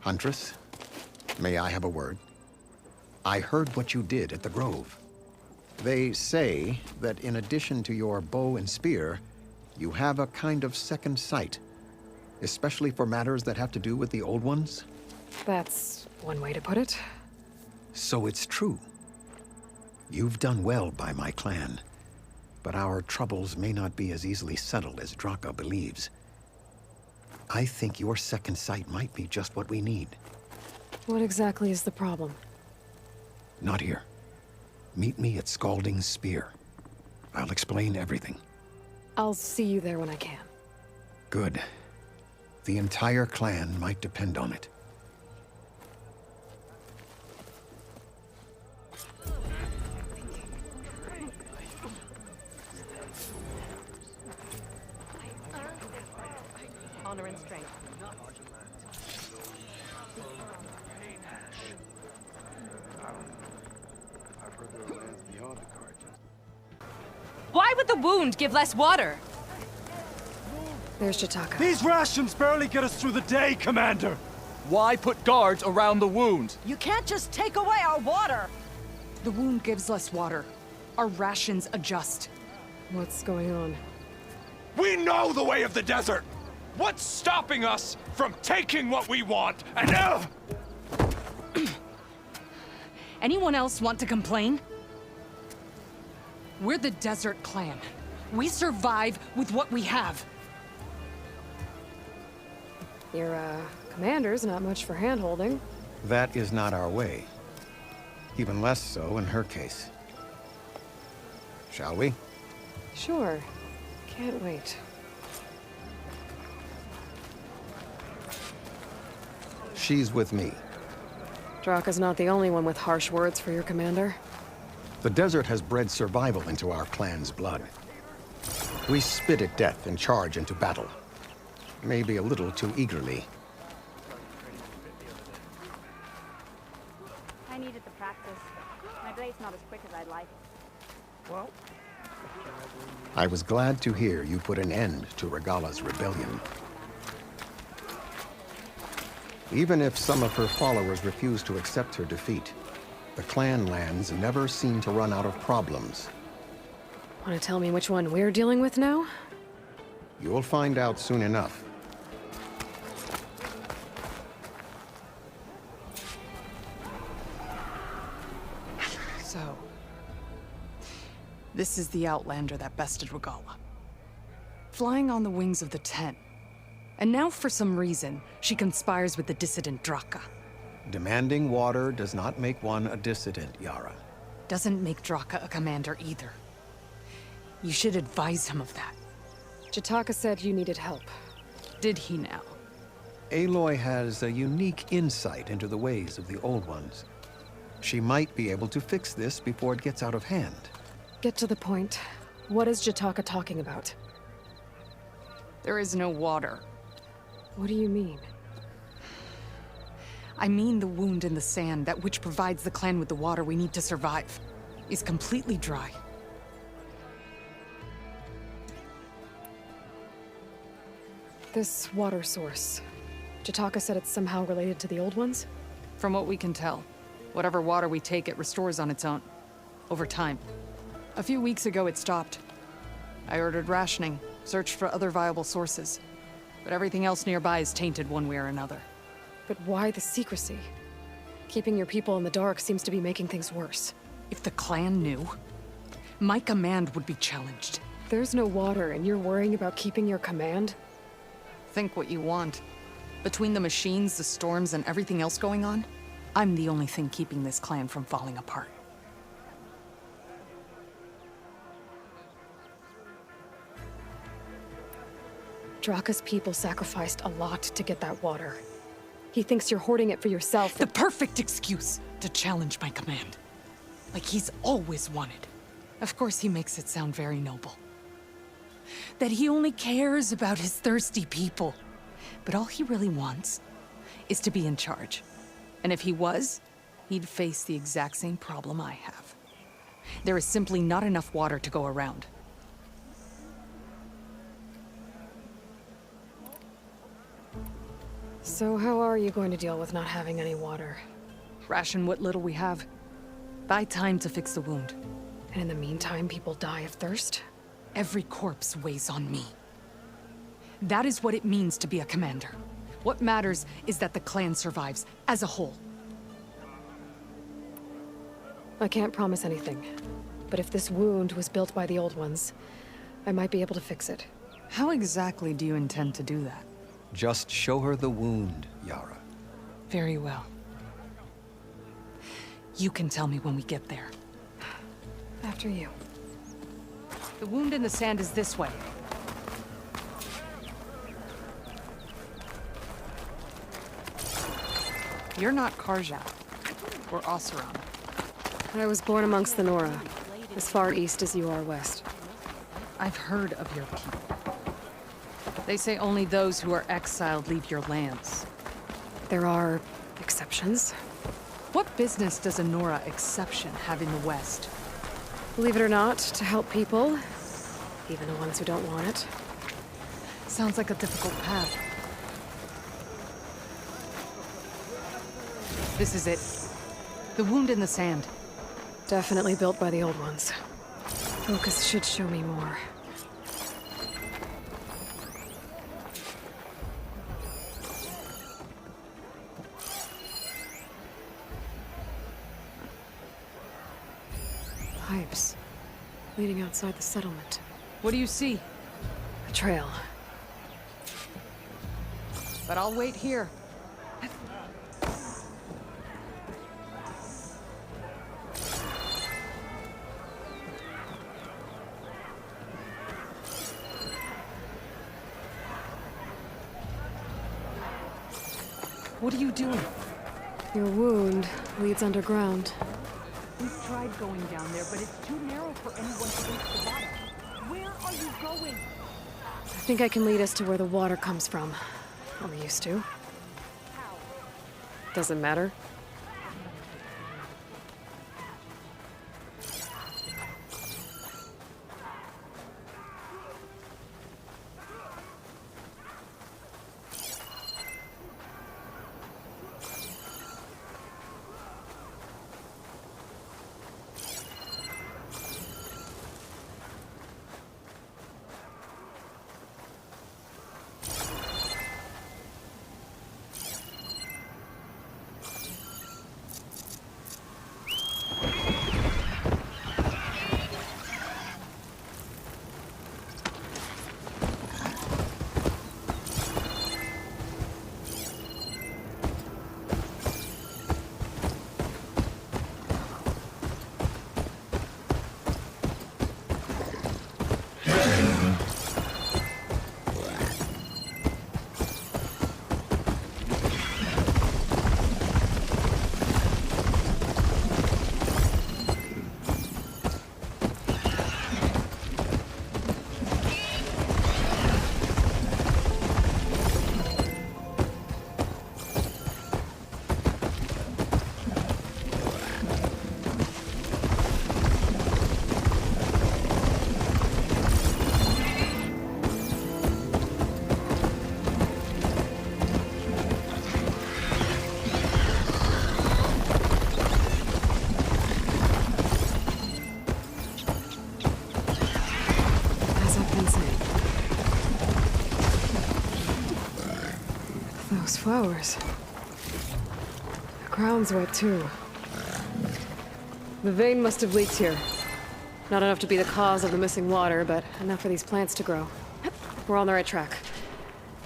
Huntress, may I have a word? I heard what you did at the Grove. They say that in addition to your bow and spear, you have a kind of second sight, especially for matters that have to do with the Old Ones. That's one way to put it. So it's true. You've done well by my clan, but our troubles may not be as easily settled as Draka believes. I think your second sight might be just what we need. What exactly is the problem? Not here. Meet me at Scalding's Spear. I'll explain everything. I'll see you there when I can. Good. The entire clan might depend on it. Honor and strength. Why would the wound give less water? There's Jataka. These rations barely get us through the day, Commander! Why put guards around the wound? You can't just take away our water! The wound gives less water. Our rations adjust. What's going on? We know the way of the desert! What's stopping us from taking what we want and Anyone else want to complain? We're the Desert Clan. We survive with what we have. Your, commander's not much for hand-holding. That is not our way. Even less so in her case. Shall we? Sure. Can't wait. She's with me. Draka's not the only one with harsh words for your commander. The desert has bred survival into our clan's blood. We spit at death and charge into battle. Maybe a little too eagerly. I needed the practice. My blade's not as quick as I'd like. Well... I was glad to hear you put an end to Regalla's rebellion. Even if some of her followers refuse to accept her defeat, the clan lands never seem to run out of problems. Want to tell me which one we're dealing with now? You'll find out soon enough. So... this is the Outlander that bested Regalla. Flying on the wings of the tent. And now, for some reason, she conspires with the dissident Draka. Demanding water does not make one a dissident, Yara. Doesn't make Draka a commander either. You should advise him of that. Jataka said you needed help. Did he now? Aloy has a unique insight into the ways of the Old Ones. She might be able to fix this before it gets out of hand. Get to the point. What is Jataka talking about? There is no water. What do you mean? I mean the wound in the sand, that which provides the clan with the water we need to survive, is completely dry. This water source. Jataka said it's somehow related to the Old Ones? From what we can tell, whatever water we take, it restores on its own. Over time. A few weeks ago, it stopped. I ordered rationing, searched for other viable sources. But everything else nearby is tainted one way or another. But why the secrecy? Keeping your people in the dark seems to be making things worse. If the clan knew, my command would be challenged. There's no water and you're worrying about keeping your command? Think what you want. Between the machines, the storms, and everything else going on, I'm the only thing keeping this clan from falling apart. Draka's people sacrificed a lot to get that water. He thinks you're hoarding it for yourself. The perfect excuse to challenge my command. Like he's always wanted. Of course he makes it sound very noble. That he only cares about his thirsty people. But all he really wants is to be in charge. And if he was, he'd face the exact same problem I have. There is simply not enough water to go around. So how are you going to deal with not having any water? Ration what little we have. Buy time to fix the wound. And in the meantime, people die of thirst? Every corpse weighs on me. That is what it means to be a commander. What matters is that the clan survives, as a whole. I can't promise anything. But if this wound was built by the old ones, I might be able to fix it. How exactly do you intend to do that? Just show her the wound, Yara. Very well. You can tell me when we get there. After you. The wound in the sand is this way. You're not Karja, or Oseram. I was born amongst the Nora, as far east as you are west. I've heard of your people. They say only those who are exiled leave your lands. There are exceptions. What business does a Nora exception have in the West? Believe it or not, to help people, even the ones who don't want it. Sounds like a difficult path. This is it. The wound in the sand. Definitely built by the old ones. Focus should show me more. Pipes leading outside the settlement. What do you see? A trail. But I'll wait here. What are you doing? Your wound leads underground. We've tried going down there, but it's too narrow for anyone to reach the bottom. Where are you going? I think I can lead us to where the water comes from. Or used to. Doesn't matter. Flowers. The ground's wet too. The vein must have leaked here. Not enough to be the cause of the missing water, but enough for these plants to grow. We're on the right track.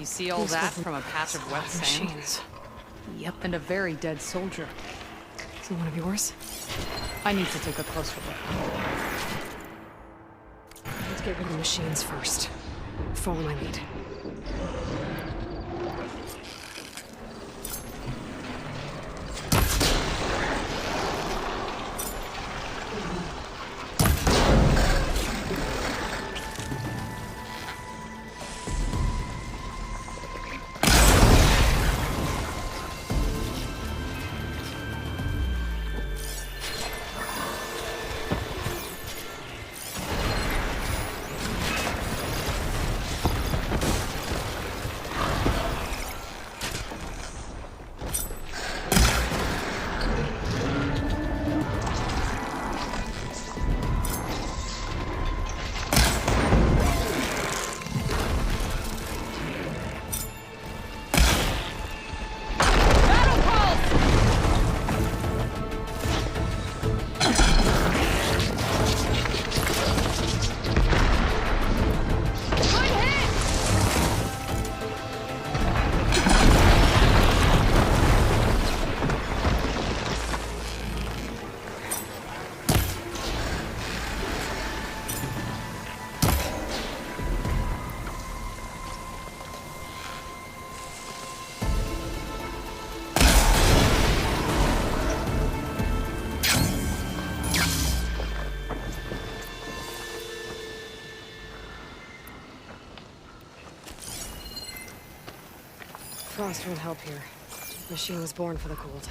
You see all that from a patch of wet sand? Machines. Yep. And a very dead soldier. So one of yours? I need to take a closer look. Let's get rid of the machines first. Follow my lead. frost won't help here. Machine was born for the cold.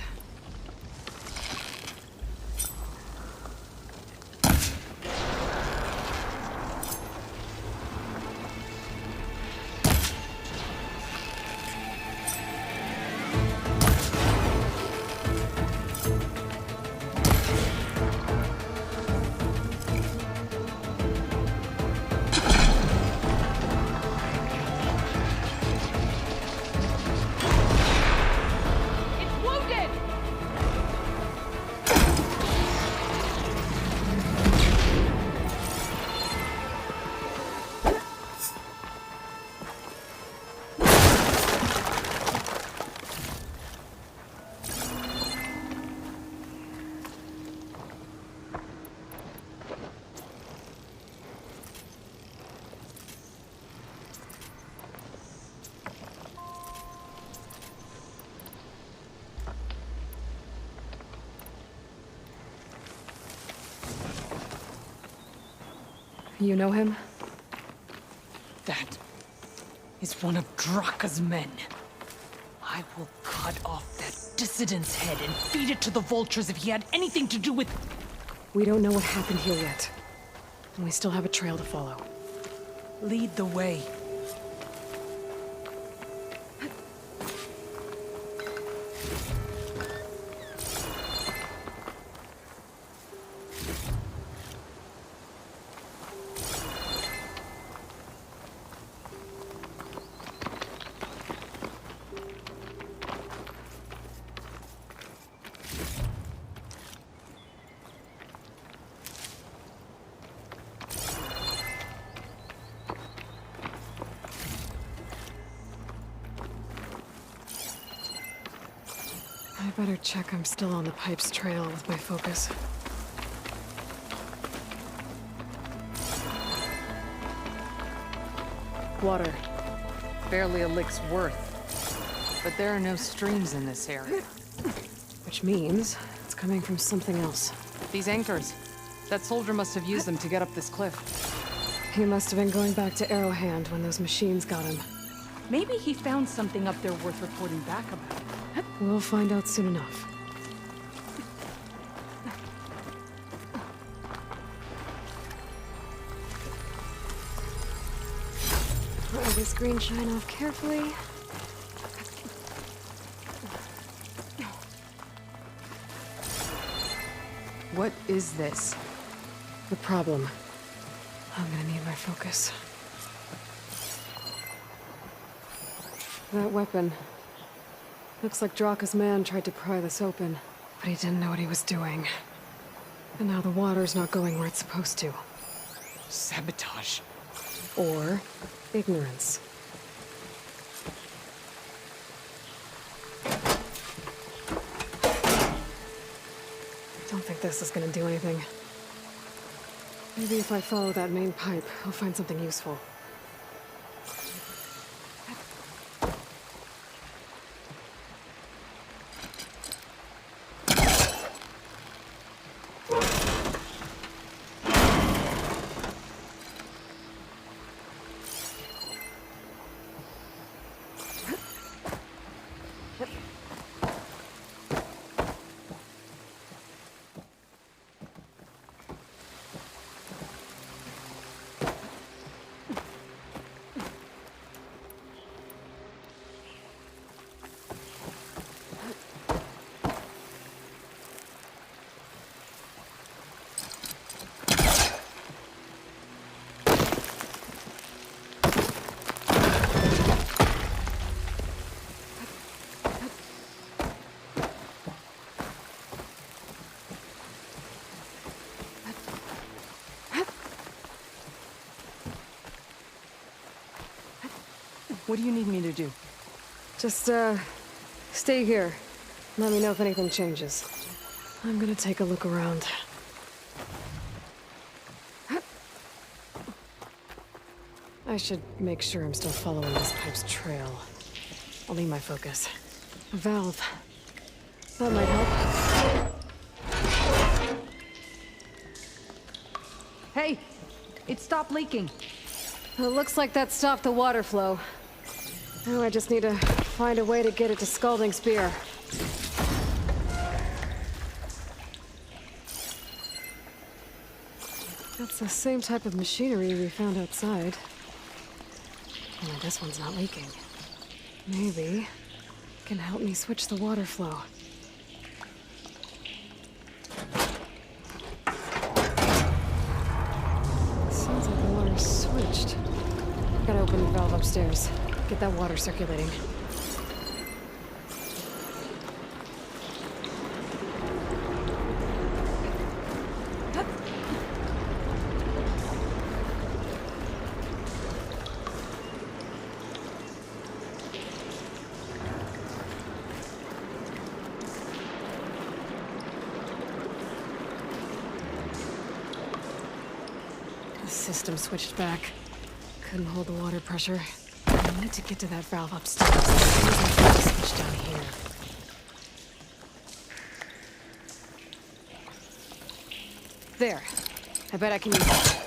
You know him? That is one of Draka's men. I will cut off that dissident's head and feed it to the vultures if he had anything to do with... We don't know what happened here yet. And we still have a trail to follow. Lead the way. I better check I'm still on the pipe's trail with my focus. Water. Barely a lick's worth. But there are no streams in this area. Which means it's coming from something else. These anchors. That soldier must have used them to get up this cliff. He must have been going back to Arrowhand when those machines got him. Maybe he found something up there worth reporting back about. We'll find out soon enough. Let this green shine off carefully. What is this? The problem. I'm gonna need my focus. That weapon. Looks like Draka's man tried to pry this open, but he didn't know what he was doing. And now the water's not going where it's supposed to. Sabotage. Or ignorance. Don't think this is gonna do anything. Maybe if I follow that main pipe, I'll find something useful. What do you need me to do? Just, stay here. Let me know if anything changes. I'm gonna take a look around. I should make sure I'm still following this pipe's trail. I'll need my focus. A valve. That might help. Hey! It stopped leaking. It looks like that stopped the water flow. Now I just need to find a way to get it to Scalding Spear. That's the same type of machinery we found outside. Only this one's not leaking. Maybe it can help me switch the water flow. Sounds like the water's switched. Gotta open the valve upstairs. Get that water circulating. The system switched back. Couldn't hold the water pressure. I need to get to that valve upstairs. There's a switch down here. There. I bet I can use it.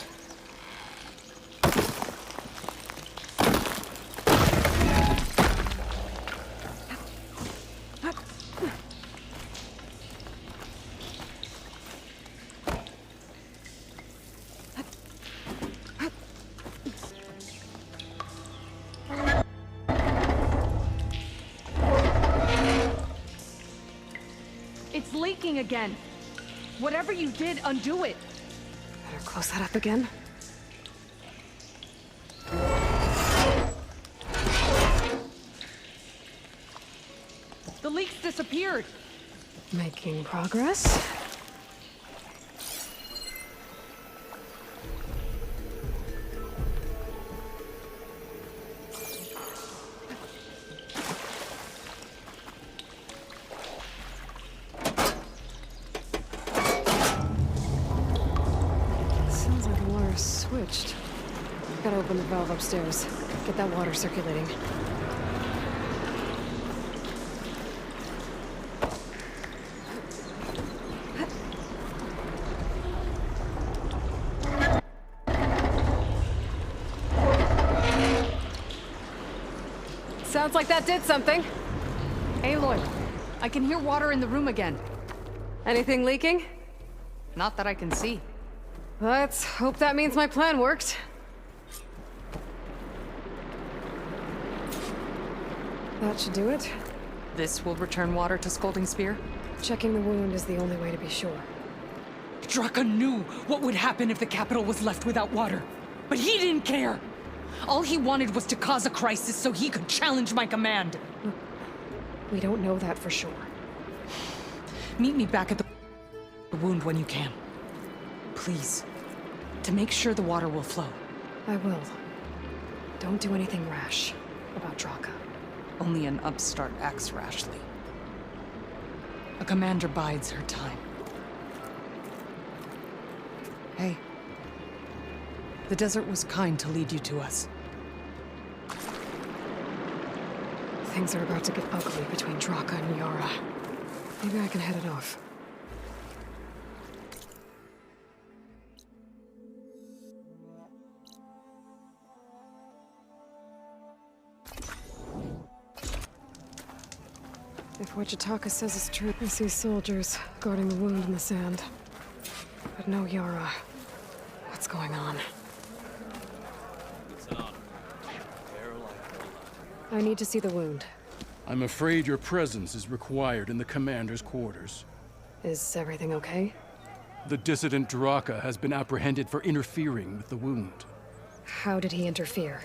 It's leaking again. Whatever you did, undo it. Better close that up again. The leaks disappeared. Making progress. Sounds like the water's switched. Gotta open the valve upstairs. Get that water circulating. Sounds like that did something. Aloy, I can hear water in the room again. Anything leaking? Not that I can see. Let's hope that means my plan worked. That should do it. This will return water to Scalding Spear? Checking the wound is the only way to be sure. Draka knew what would happen if the capital was left without water. But he didn't care! All he wanted was to cause a crisis so he could challenge my command. We don't know that for sure. Meet me back at the wound when you can. Please. To make sure the water will flow. I will. Don't do anything rash about Draka. Only an upstart acts rashly. A commander bides her time. Hey. The desert was kind to lead you to us. Things are about to get ugly between Draka and Yara. Maybe I can head it off. If what Jataka says is true, I see soldiers guarding the wound in the sand. But no Yara. What's going on? I need to see the wound. I'm afraid your presence is required in the commander's quarters. Is everything okay? The dissident Draka has been apprehended for interfering with the wound. How did he interfere?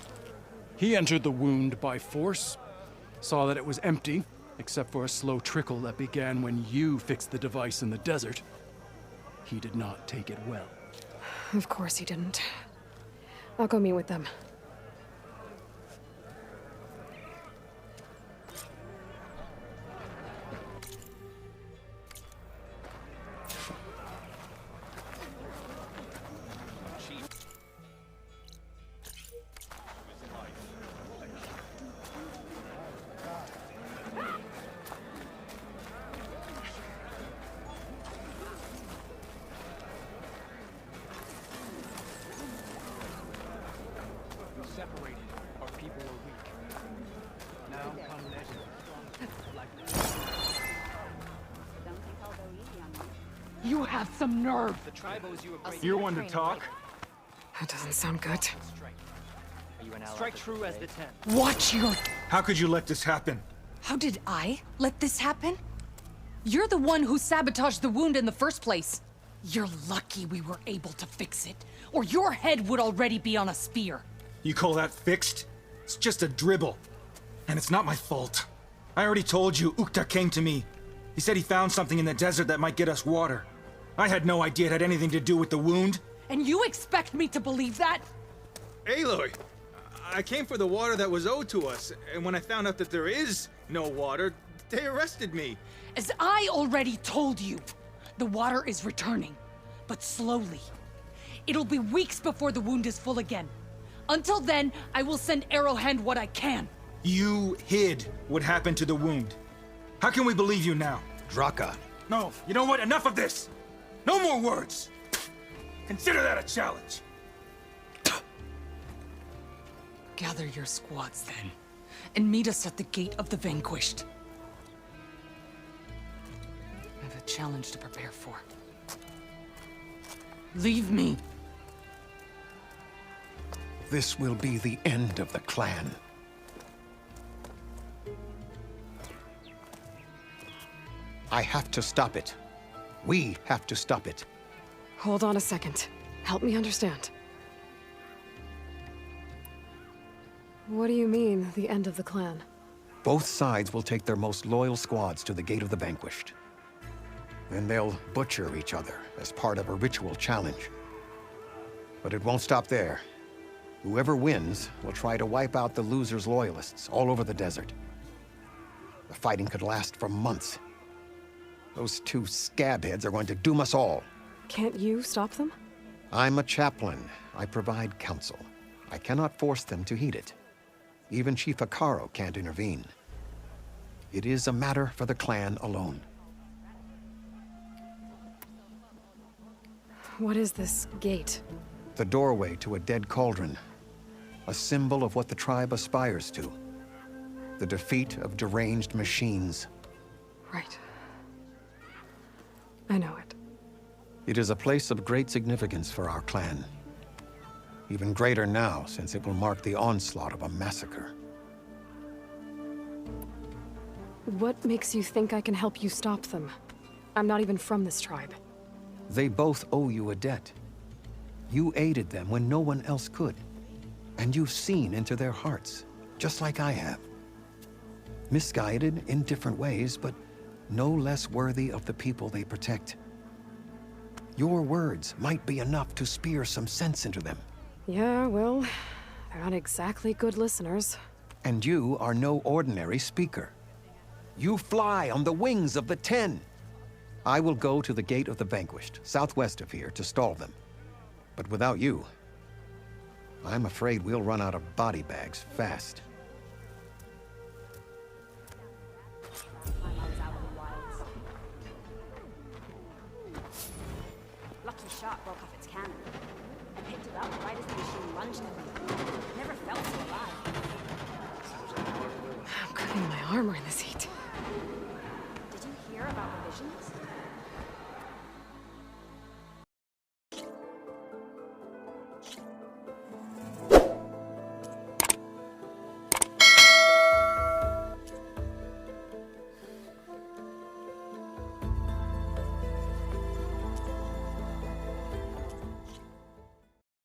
He entered the wound by force, saw that it was empty, except for a slow trickle that began when you fixed the device in the desert. He did not take it well. Of course he didn't. I'll go meet with them. Separated, our people were weak. Now come legends. You have some nerve. You're one to talk? That doesn't sound good. Strike true as the 10. Watch your... How could you let this happen? How did I let this happen? You're the one who sabotaged the wound in the first place. You're lucky we were able to fix it, or your head would already be on a spear. You call that fixed? It's just a dribble. And it's not my fault. I already told you, Uthid came to me. He said he found something in the desert that might get us water. I had no idea it had anything to do with the wound. And you expect me to believe that? Aloy, I came for the water that was owed to us, and when I found out that there is no water, they arrested me. As I already told you, the water is returning, but slowly. It'll be weeks before the wound is full again. Until then, I will send Arrowhand what I can. You hid what happened to the wound. How can we believe you now? Draka. No, you know what? Enough of this! No more words! Consider that a challenge. Gather your squads then, and meet us at the Gate of the Vanquished. I have a challenge to prepare for. Leave me. This will be the end of the clan. I have to stop it. We have to stop it. Hold on a second. Help me understand. What do you mean, the end of the clan? Both sides will take their most loyal squads to the Gate of the Vanquished. Then they'll butcher each other as part of a ritual challenge. But it won't stop there. Whoever wins will try to wipe out the loser's loyalists all over the desert. The fighting could last for months. Those two scabheads are going to doom us all. Can't you stop them? I'm a chaplain. I provide counsel. I cannot force them to heed it. Even Chief Hekarro can't intervene. It is a matter for the clan alone. What is this gate? The doorway to a dead cauldron. A symbol of what the tribe aspires to. The defeat of deranged machines. Right. I know it. It is a place of great significance for our clan. Even greater now, since it will mark the onslaught of a massacre. What makes you think I can help you stop them? I'm not even from this tribe. They both owe you a debt. You aided them when no one else could. And you've seen into their hearts, just like I have. Misguided in different ways, but no less worthy of the people they protect. Your words might be enough to spear some sense into them. Yeah, well, they're not exactly good listeners. And you are no ordinary speaker. You fly on the wings of the 10. I will go to the Gate of the Vanquished, southwest of here, to stall them. But without you, I'm afraid we'll run out of body bags fast. Lucky shot broke off its cannon. I picked it up right as the machine lunged at me. Never felt so alive. I'm cooking my armor in this heat.